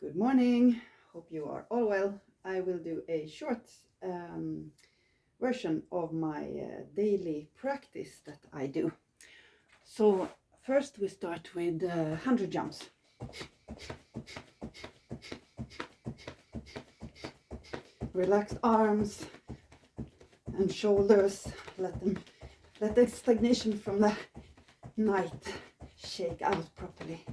Good morning, hope you are all well. I will do a short version of my daily practice that I do. So first we start with 100 jumps. Relaxed arms and shoulders, let the stagnation from the night shake out properly.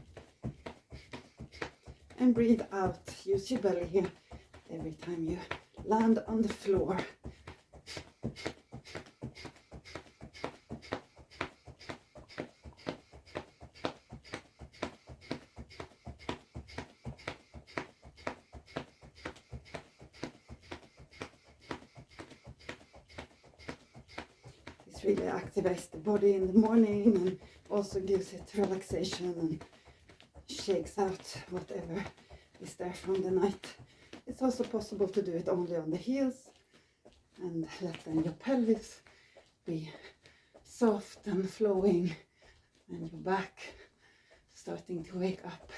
And breathe out, use your belly here every time you land on the floor. This really activates the body in the morning and also gives it relaxation and shakes out whatever is there from the night. It's also possible to do it only on the heels and let then your pelvis be soft and flowing and your back starting to wake up.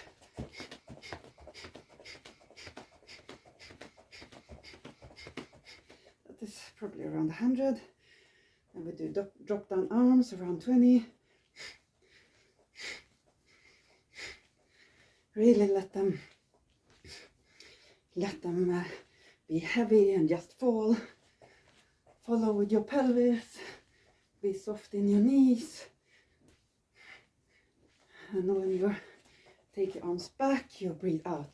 That is probably around 100. And we do drop down arms around 20. Really let them be heavy and just fall. Follow with your pelvis. Be soft in your knees. And when you take your arms back, you breathe out.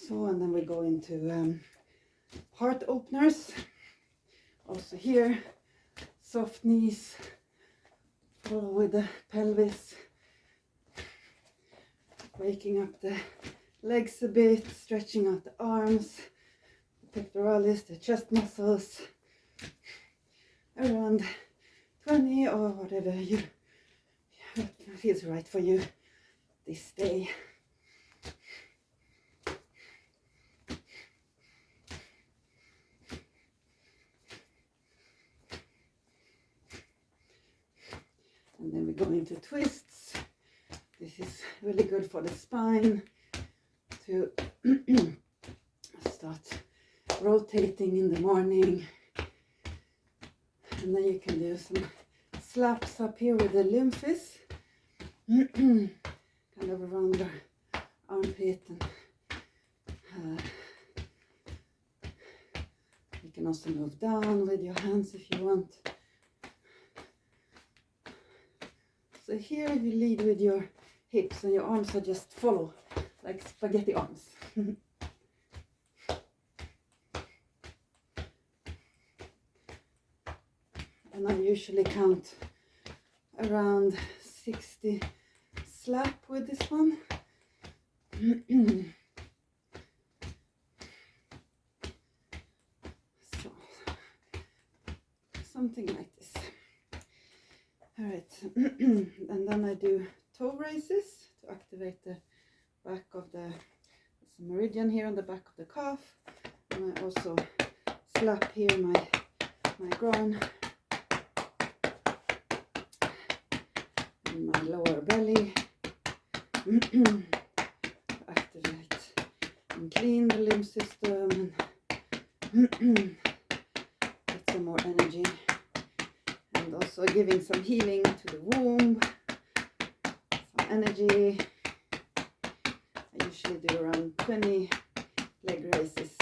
So, and then we go into heart openers. Also here, soft knees, follow with the pelvis, waking up the legs a bit, stretching out the arms, the pectoralis, the chest muscles, around 20 or whatever feels right for you this day. And then we go into twists. This is really good for the spine to start rotating in the morning. And then you can do some slaps up here with the lymphs, kind of around your armpit. And you can also move down with your hands if you want. So here you lead with your hips and your arms are just follow, like spaghetti arms. And I usually count around 60 slap with this one. So, something like this. All right, and then I do toe raises to activate the back of the meridian here on the back of the calf, and I also slap here my groin and my lower belly to activate and clean the lymph system and get some more energy. And also giving some healing to the womb, some energy. I usually do around 20 leg raises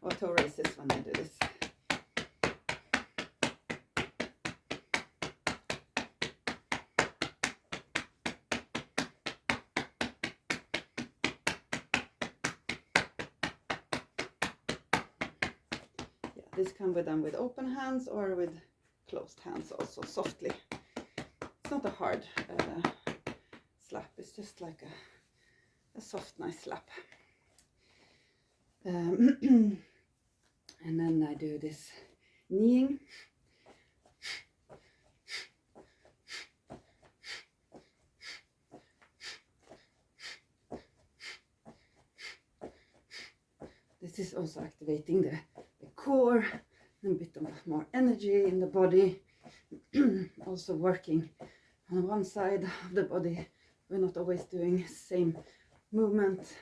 or toe raises when I do this. Yeah, this can be done with open hands or with closed hands also, softly. It's not a hard slap, it's just like a soft, nice slap. And then I do this kneeing. this is also activating the core, and a bit of more energy in the body. Also working on one side of the body. We're not always doing same movement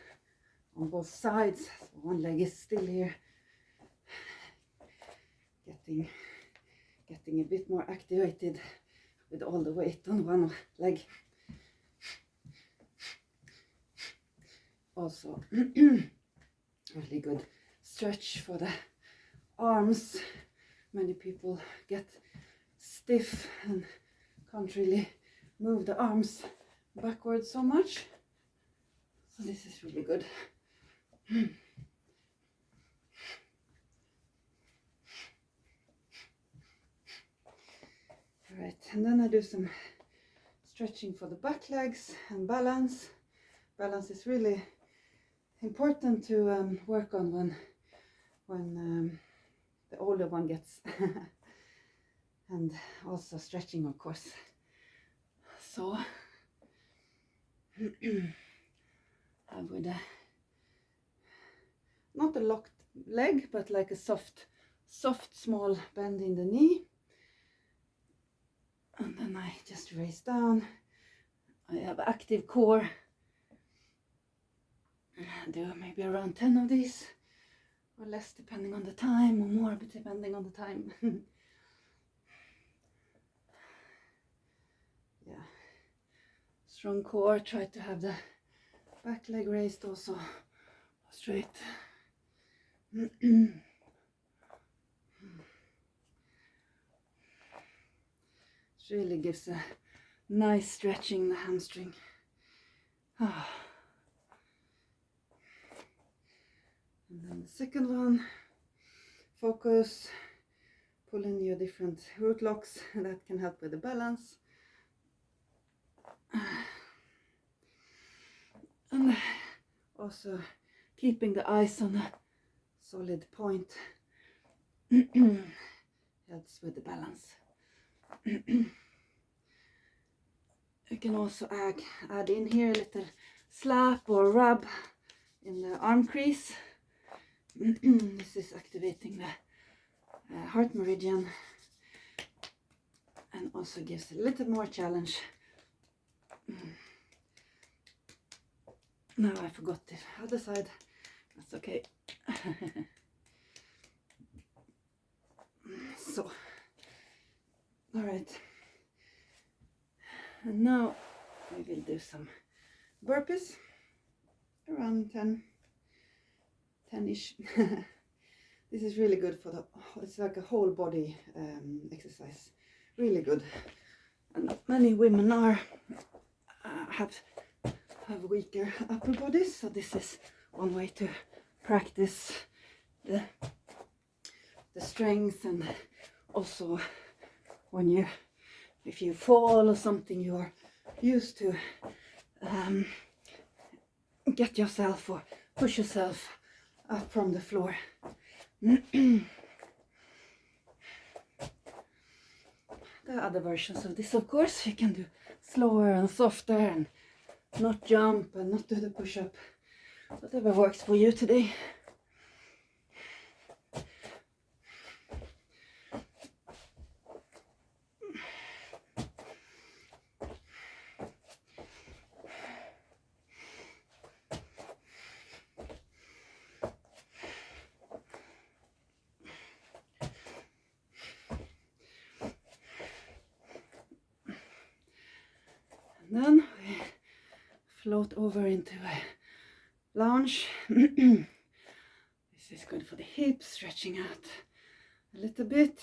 on both sides. So one leg is still here. Getting a bit more activated with all the weight on one leg. Also really good stretch for the arms. Many people get stiff and can't really move the arms backwards so much. So this is really good. Alright, and then I do some stretching for the back legs and balance. Balance is really important to work on when the older one gets. And also stretching, of course. So I would not a locked leg, but like a soft small bend in the knee. And then I just raise down. I have active core. I do maybe around 10 of these, or less depending on the time, or more depending on the time. Yeah, strong core. Try to have the back leg raised also straight. It really gives a nice stretching in the hamstring. And then the second one, focus, pull in your different root locks, that can help with the balance. And also keeping the eyes on a solid point helps with the balance. You can also add in here a little slap or rub in the arm crease. This is activating the heart meridian and also gives a little more challenge. Now I forgot the other side. That's okay. So, all right. And now we will do some burpees, around 10-ish. This is really good for it's like a whole body exercise. Really good. And many women have weaker upper bodies, so this is one way to practice the strength, and also when if you fall or something, you are used to get yourself or push yourself up from the floor. There are other versions of this, of course. You can do slower and softer and not jump and not do the push-up. Whatever works for you today. And then we float over into a lunge. This is good for the hips, stretching out a little bit.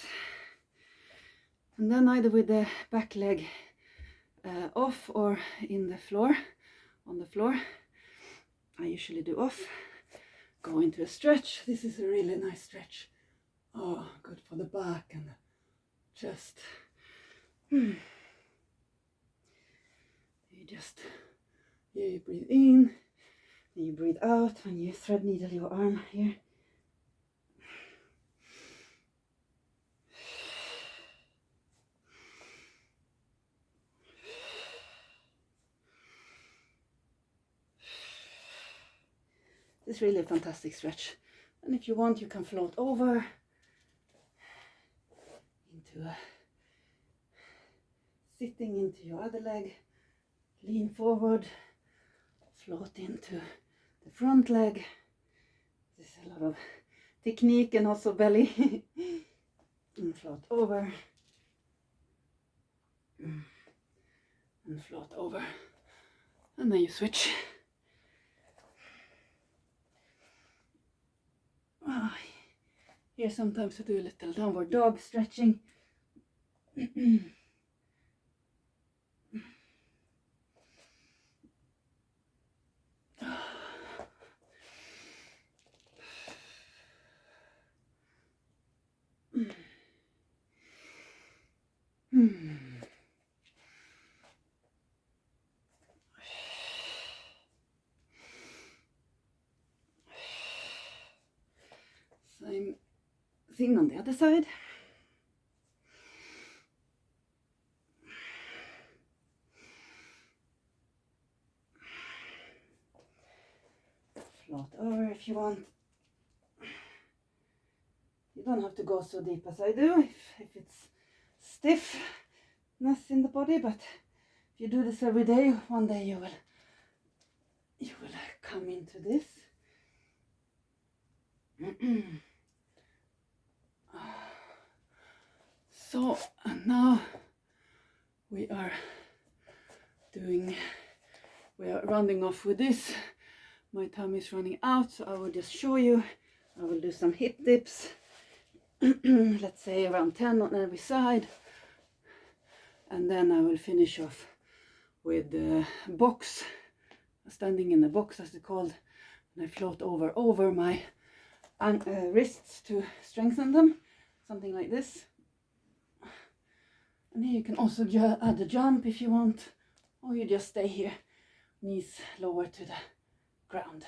And then either with the back leg off or in the floor, on the floor. I usually do off. Go into a stretch. This is a really nice stretch. Oh, good for the back and the chest. You breathe in, and you breathe out when you thread needle your arm here. It's really a fantastic stretch. And if you want, you can float over into sitting into your other leg, lean forward, float into the front leg. There's a lot of technique and also belly. And float over. And float over. And then you switch. Here sometimes I do a little downward dog stretching. Same thing on the other side. Float over if you want. You don't have to go so deep as I do if it's stiffness in the body, but if you do this every day, one day you will come into this. So now we are rounding off with this. My tummy is running out, so I will just show you. I will do some hip dips. Let's say around 10 on every side. And then I will finish off with the box, standing in the box as it's called. And I float over my wrists to strengthen them, something like this. And here you can also add a jump if you want, or you just stay here, knees lower to the ground.